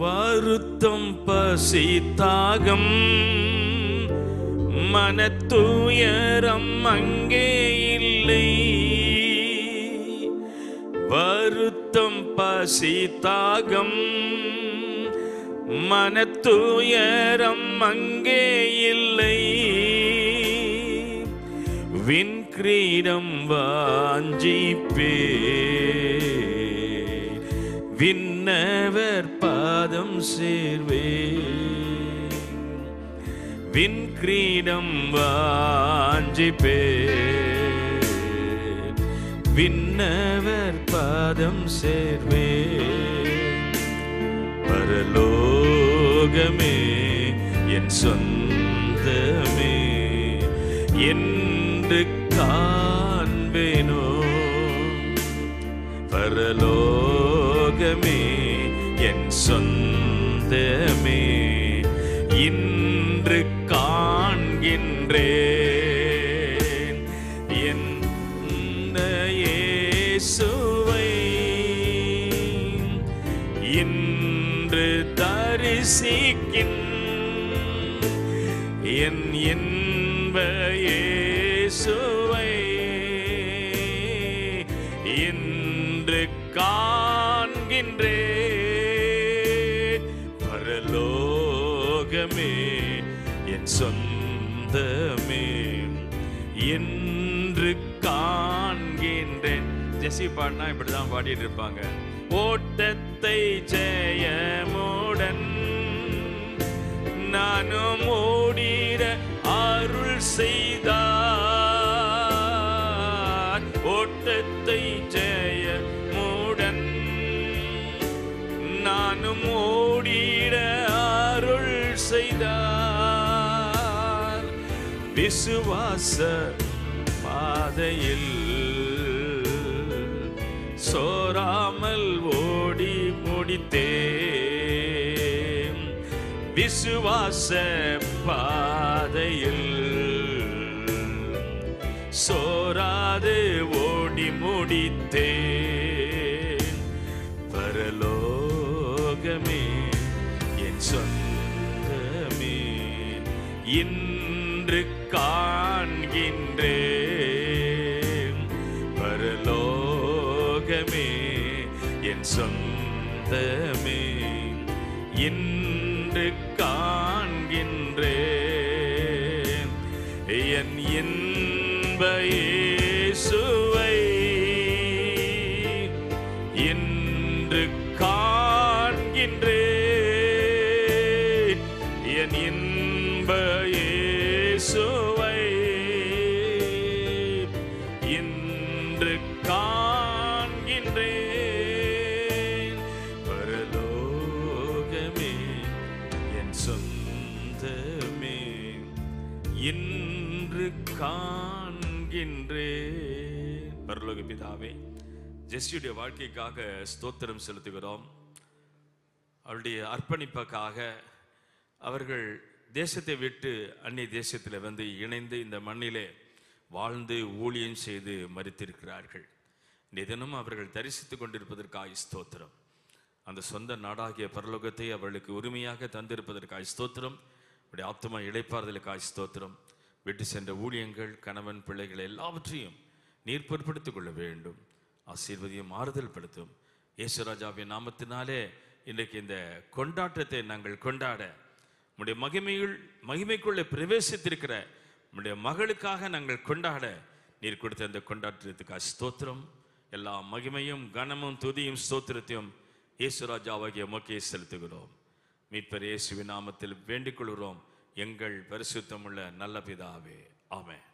வருத்தம் பசி தாகம் மனத்துயரம் அங்கே இல்லை. வருத்தம் பசி தாகம் மனத்துயரம் அங்கே இல்லை. விண்கிரீடம் வாஞ்சிப்பே விண்ணவர் பாதம் சேர்வே. விண்கிரீடம் வாஞ்சிப்பே விண்ணவர் பாதம் சேர்வே. பரலோகமே என் சொந்தமே என்று காண்பேனோ. பரலோகமே என் சொந்தமே இன்று காண்கின்றேன். என் இயேசுவை இன்று தரிசிக்கின். என் இன்ப இயேசுவை இன்று காண்கின்றேன். பரலோகமே என் சொந்தமே என்று காண்கின்றேன். ஜெசி பாடினா இப்படிதான் பாடிட்டு இருப்பாங்க. ஓட்டத்தை ஜெயமுடன் நானும் ஓடிட அருள் செய்தார். ஓட்டத்தை ஜெயமுடன் நானும் ஓடிட அருள் செய்தார். விசுவாச பாதையில் சோராமல் ஓடி முடித்தேன். விசுவாச பாதையில் சோராது ஓடி முடித்தேன். பரலோகமே என் சொந்தமே இன்று காண்கின்றேன். பரலோகமே என் சொந்தமே இன்று காண்கின்றேன். என் இன்ப இயேசுவை இன்று காண்கின்றேன். என் இன்ப இயேசுவை இன்று காண்கின்றேன். பரலோகமே என் சொந்தமே இன்று காண்கின்றேன். பரலோக பிதாவே, ஜெஸ்ஸியுடைய வாழ்க்கைக்காக ஸ்தோத்திரம் செலுத்துகிறோம். அவருடைய அர்ப்பணிப்புக்காக அவர்கள் தேசத்தை விட்டு அந்நிய தேசத்தில் வந்து இணைந்து இந்த மண்ணிலே வாழ்ந்து ஊழியம் செய்து மரித்திருக்கிறார்கள். இந்த தினம் அவர்கள் தரிசித்துக் கொண்டிருப்பதற்காக ஸ்தோத்திரம். அந்த சொந்த நாடாகிய பரலோகத்தை அவர்களுக்கு உரிமையாக தந்திருப்பதற்காக ஸ்தோத்திரம். அவருடைய ஆத்துமா இளைப்பாறுதலுக்காக ஸ்தோத்திரம். விட்டு சென்ற ஊழியங்கள், கணவன், பிள்ளைகள் எல்லாவற்றையும் நீர் பொறுப்படுத்திக் கொள்ள வேண்டும். ஆசீர்வதியும் ஆறுதல் படுத்தும். இயேசுராஜாவின் நாமத்தினாலே இன்றைக்கு இந்த கொண்டாட்டத்தை நாங்கள் கொண்டாட உம்முடைய மகிமைக்குள்ளே பிரவேசித்திருக்கிற உம்முடைய மகளுக்காக நாங்கள் கொண்டாட நீர் கொடுத்த இந்த கொண்டாட்டத்துக்காக ஸ்தோத்திரம். எல்லா மகிமையும் கனமும் துதியும் ஸ்தோத்திரத்தையும் இயேசுராஜாவாகிய உமக்கே செலுத்துகிறோம். மீட்பர் இயேசுவின் நாமத்தில் வேண்டிக் கொள்கிறோம் எங்கள் பரிசுத்தமுள்ள நல்ல பிதாவே. ஆமென்.